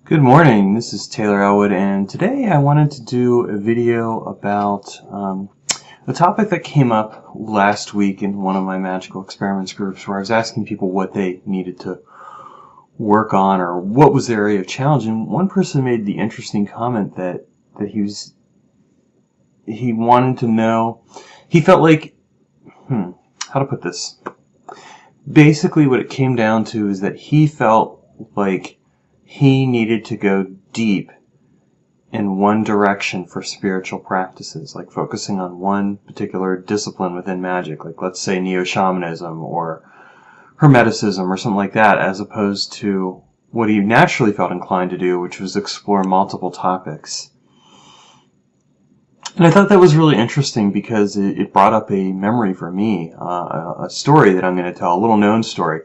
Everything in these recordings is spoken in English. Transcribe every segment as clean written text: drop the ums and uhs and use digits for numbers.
Good morning, this is Taylor Elwood, and today I wanted to do a video about a topic that came up last week in one of my magical experiments groups, where I was asking people what they needed to work on or what was their area of challenge. And one person made the interesting comment that he wanted to know, he felt like, how to put this? Basically what it came down to is that he felt like he needed to go deep in one direction for spiritual practices, like focusing on one particular discipline within magic, like let's say neo-shamanism or hermeticism or something like that, as opposed to what he naturally felt inclined to do, which was explore multiple topics. And I thought that was really interesting because it brought up a memory for me, a story that I'm going to tell, a little known story.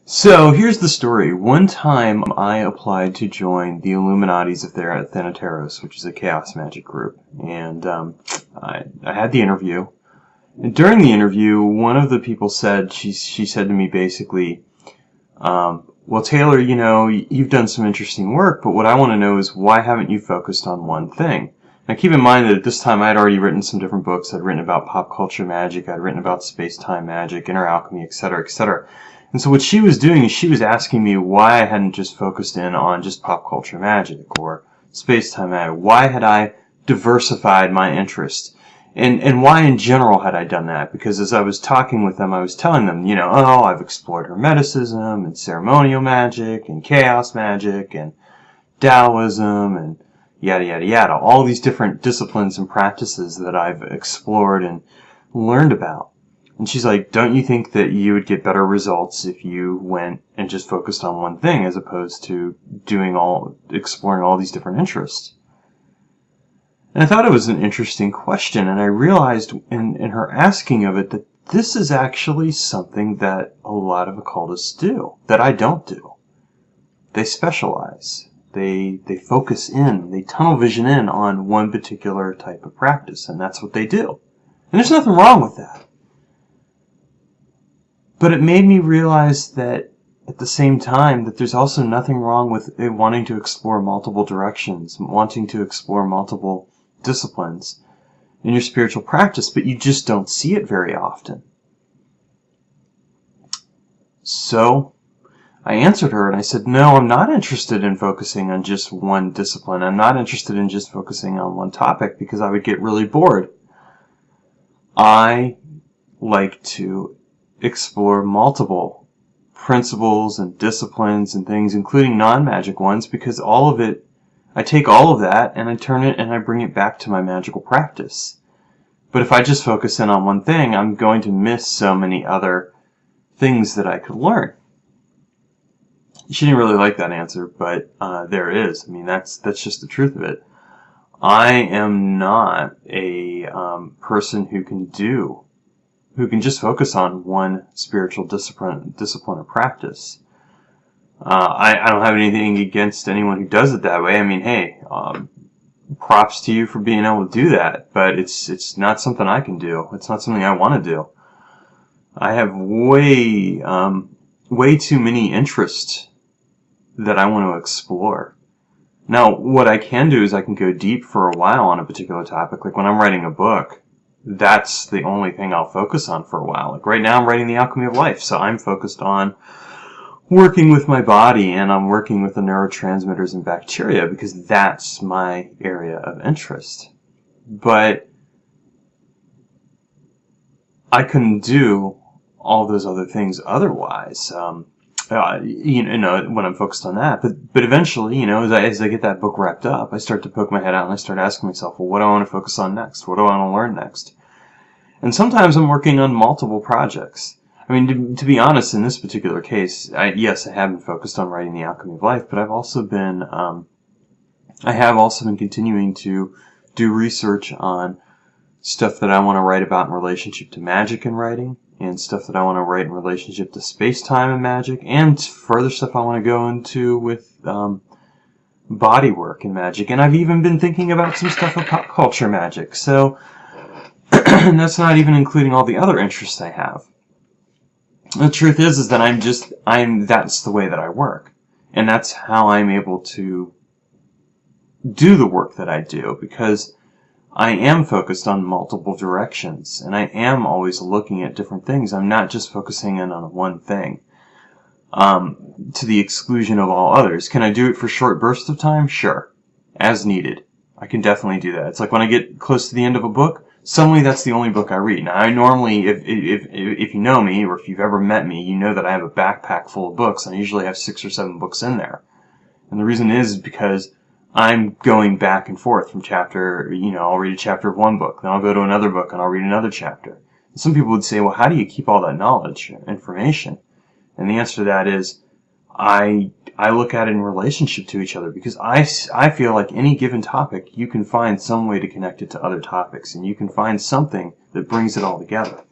So here's the story. One time I applied to join the Illuminatis of Thanateros, which is a chaos magic group, and I had the interview. And during the interview, one of the people said, she said to me basically, well, Taylor, you know, you've done some interesting work, but what I want to know is why haven't you focused on one thing? Now keep in mind that at this time I had already written some different books. I'd written about pop culture magic, I'd written about space-time magic, inner alchemy, etc., etc. And so what she was doing is she was asking me why I hadn't just focused in on just pop culture magic or space-time magic. Why had I diversified my interest? And why in general had I done that? Because as I was talking with them, I was telling them, you know, oh, I've explored Hermeticism and ceremonial magic and chaos magic and Taoism and yada, yada, yada. All these different disciplines and practices that I've explored and learned about. And she's like, don't you think that you would get better results if you went and just focused on one thing as opposed to exploring all these different interests? And I thought it was an interesting question, and I realized in her asking of it that this is actually something that a lot of occultists do, that I don't do. They specialize. They focus in, they tunnel vision in on one particular type of practice, and that's what they do. And there's nothing wrong with that. But it made me realize that at the same time that there's also nothing wrong with wanting to explore multiple directions, wanting to explore multiple disciplines in your spiritual practice, but you just don't see it very often. So I answered her and I said, no, I'm not interested in focusing on just one discipline. I'm not interested in just focusing on one topic because I would get really bored. I like to explore multiple principles and disciplines and things, including non-magic ones, because all of it, I take all of that and I turn it and I bring it back to my magical practice. But if I just focus in on one thing, I'm going to miss so many other things that I could learn. She didn't really like that answer, but there it is. I mean, that's just the truth of it. I am not a person who can just focus on one spiritual discipline or practice. I don't have anything against anyone who does it that way. I mean, hey, props to you for being able to do that, but it's not something I can do. It's not something I want to do. I have way too many interests that I want to explore. Now, what I can do is I can go deep for a while on a particular topic. Like when I'm writing a book, that's the only thing I'll focus on for a while. Like right now I'm writing The Alchemy of Life, so I'm focused on working with my body and I'm working with the neurotransmitters and bacteria because that's my area of interest. But I couldn't do all those other things otherwise. You know, when I'm focused on that. But eventually, you know, as I get that book wrapped up, I start to poke my head out and I start asking myself, well, what do I want to focus on next? What do I want to learn next? And sometimes I'm working on multiple projects. I mean, to be honest, in this particular case, yes, I have been focused on writing The Alchemy of Life, but I have also been continuing to do research on stuff that I want to write about in relationship to magic and writing, and stuff that I want to write in relationship to space-time and magic, and further stuff I want to go into with body work and magic. And I've even been thinking about some stuff of pop culture magic. So, and that's not even including all the other interests I have. The truth is that that's the way that I work. And that's how I'm able to do the work that I do, because I am focused on multiple directions, and I am always looking at different things. I'm not just focusing in on one thing, to the exclusion of all others. Can I do it for short bursts of time? Sure. As needed. I can definitely do that. It's like when I get close to the end of a book, suddenly that's the only book I read. Now, I normally, if you know me, or if you've ever met me, you know that I have a backpack full of books, and I usually have 6 or 7 books in there. And the reason is because I'm going back and forth from chapter, I'll read a chapter of one book, then I'll go to another book and I'll read another chapter. And some people would say, well, how do you keep all that knowledge, information? And the answer to that is, I look at it in relationship to each other, because I feel like any given topic, you can find some way to connect it to other topics, and you can find something that brings it all together.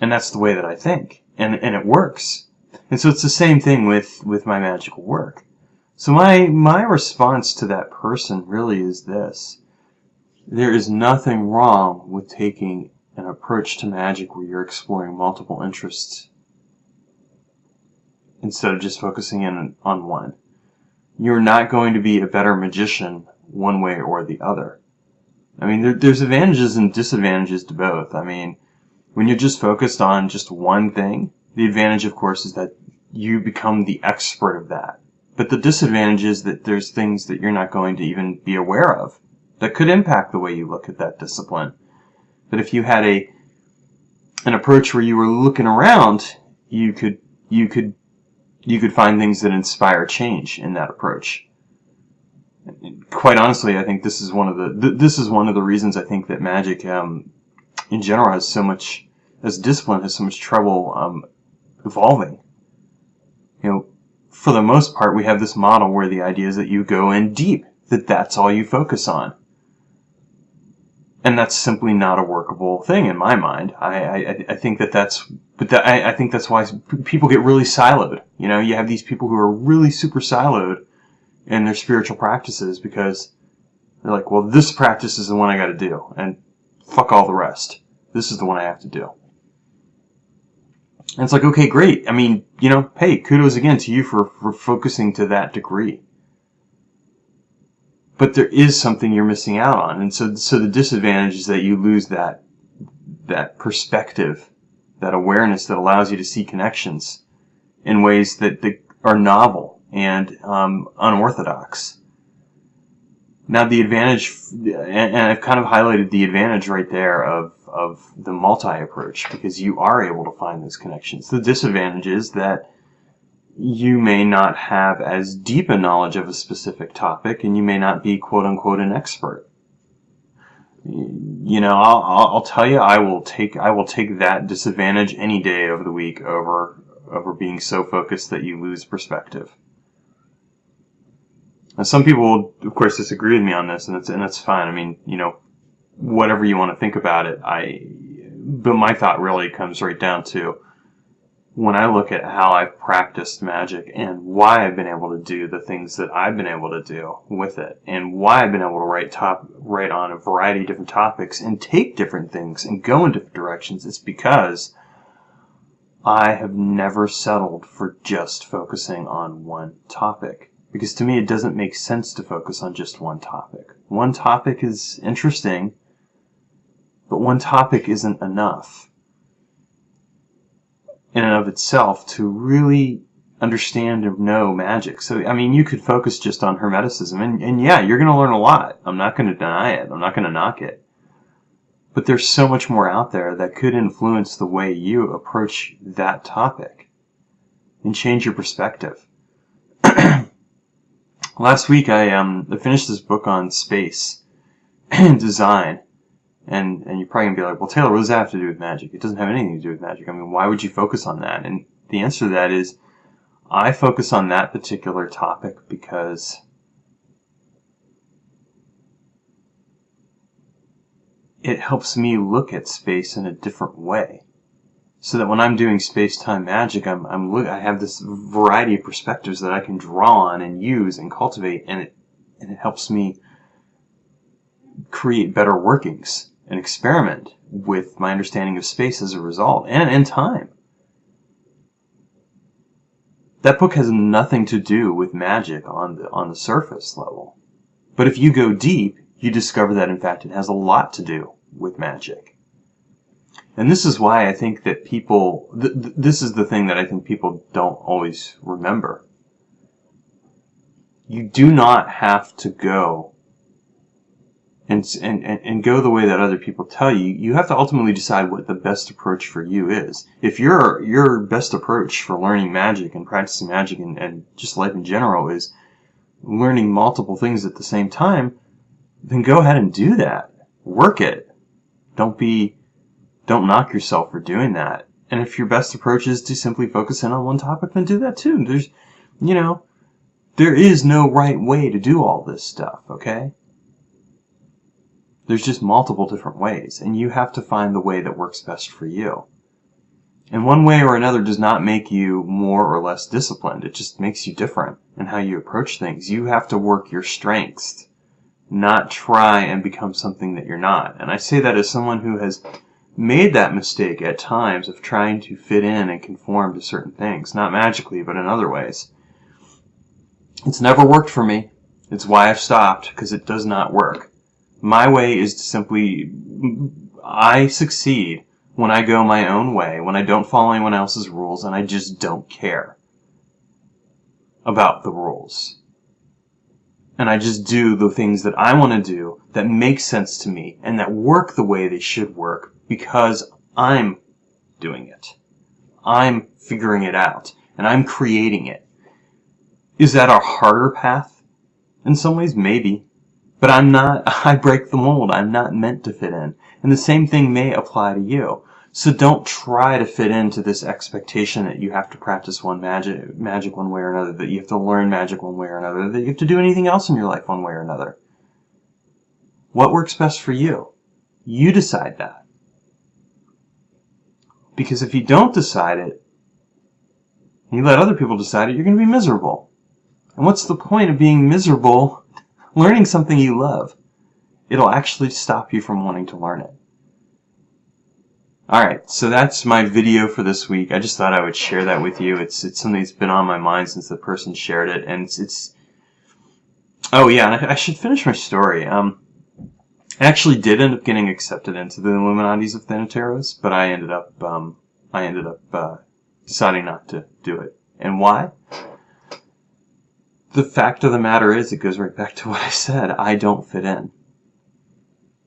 And that's the way that I think. And it works. And so it's the same thing with my magical work. So my response to that person really is this. There is nothing wrong with taking an approach to magic where you're exploring multiple interests instead of just focusing in on one. You're not going to be a better magician one way or the other. I mean, there's advantages and disadvantages to both. I mean, when you're just focused on just one thing, the advantage, of course, is that you become the expert of that. But the disadvantage is that there's things that you're not going to even be aware of that could impact the way you look at that discipline. But if you had an approach where you were looking around, you could find things that inspire change in that approach. And quite honestly, I think this is one of the reasons I think that magic, in general, has so much, as a discipline, has so much trouble evolving. For the most part, we have this model where the idea is that you go in deep, that's all you focus on. And that's simply not a workable thing in my mind. I think I think that's why people get really siloed. You have these people who are really super siloed in their spiritual practices because they're like, well, this practice is the one I got to do, and fuck all the rest. This is the one I have to do. And it's like, okay, great. I mean, hey, kudos again to you for focusing to that degree. But there is something you're missing out on. And so the disadvantage is that you lose that perspective, that awareness that allows you to see connections in ways that are novel and unorthodox. Now, the advantage, and I've kind of highlighted the advantage right there of the multi-approach, because you are able to find those connections. The disadvantage is that you may not have as deep a knowledge of a specific topic, and you may not be quote-unquote an expert. I'll tell you, I will take that disadvantage any day of the week over being so focused that you lose perspective. Now, some people, of course, disagree with me on this, and that's fine. I mean, whatever you want to think about it, but my thought really comes right down to when I look at how I've practiced magic and why I've been able to do the things that I've been able to do with it, and why I've been able to write on a variety of different topics and take different things and go in different directions. It's because I have never settled for just focusing on one topic. Because to me, it doesn't make sense to focus on just one topic. One topic is interesting, but one topic isn't enough in and of itself to really understand or know magic. So, I mean, you could focus just on Hermeticism, and yeah, you're going to learn a lot. I'm not going to deny it. I'm not going to knock it. But there's so much more out there that could influence the way you approach that topic and change your perspective. Last week, I finished this book on space and design, and you're probably going to be like, well, Taylor, what does that have to do with magic? It doesn't have anything to do with magic. I mean, why would you focus on that? And the answer to that is, I focus on that particular topic because it helps me look at space in a different way. So that when I'm doing space-time magic, I have this variety of perspectives that I can draw on and use and cultivate, and it helps me create better workings and experiment with my understanding of space as a result, and time. That book has nothing to do with magic on the surface level. But if you go deep, you discover that in fact it has a lot to do with magic. And this is why I think that people, this is the thing that I think people don't always remember. You do not have to go and go the way that other people tell you. You have to ultimately decide what the best approach for you is. If your best approach for learning magic and practicing magic and just life in general is learning multiple things at the same time, then go ahead and do that. Work it. Don't knock yourself for doing that. And if your best approach is to simply focus in on one topic, then do that too. There is no right way to do all this stuff, okay? There's just multiple different ways, and you have to find the way that works best for you. And one way or another does not make you more or less disciplined. It just makes you different in how you approach things. You have to work your strengths, not try and become something that you're not. And I say that as someone who has made that mistake at times of trying to fit in and conform to certain things, not magically, but in other ways. It's never worked for me. It's why I've stopped, because it does not work. My way is to simply, I succeed when I go my own way, when I don't follow anyone else's rules, and I just don't care about the rules. And I just do the things that I want to do that make sense to me and that work the way they should work because I'm doing it. I'm figuring it out, and I'm creating it. Is that a harder path? In some ways, maybe. But I break the mold. I'm not meant to fit in. And the same thing may apply to you. So don't try to fit into this expectation that you have to practice magic one way or another, that you have to learn magic one way or another, that you have to do anything else in your life one way or another. What works best for you? You decide that. Because if you don't decide it, and you let other people decide it, you're going to be miserable. And what's the point of being miserable learning something you love? It'll actually stop you from wanting to learn it. Alright, so that's my video for this week. I just thought I would share that with you. It's something that's been on my mind since the person shared it. And oh yeah, and I should finish my story. I actually did end up getting accepted into the Illuminati's of Thanateros, but I ended up deciding not to do it. And why? The fact of the matter is, it goes right back to what I said. I don't fit in.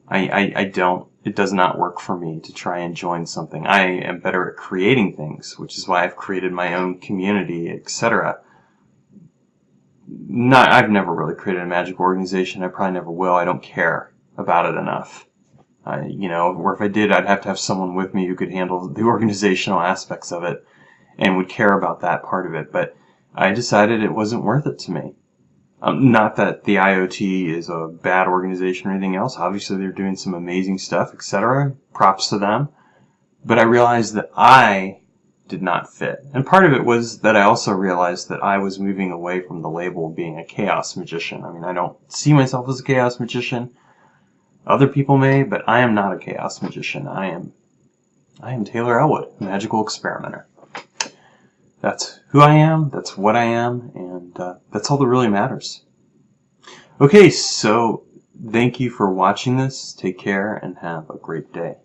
I don't. It does not work for me to try and join something. I am better at creating things, which is why I've created my own community, etc. I've never really created a magic organization. I probably never will. I don't care about it enough. Or if I did, I'd have to have someone with me who could handle the organizational aspects of it and would care about that part of it. But I decided it wasn't worth it to me. Not that the IoT is a bad organization or anything else. Obviously, they're doing some amazing stuff, etc. Props to them. But I realized that I did not fit. And part of it was that I also realized that I was moving away from the label of being a chaos magician. I mean, I don't see myself as a chaos magician. Other people may, but I am not a chaos magician. I am Taylor Elwood, a magical experimenter. That's who I am, that's what I am, and that's all that really matters. Okay, so thank you for watching this. Take care and have a great day.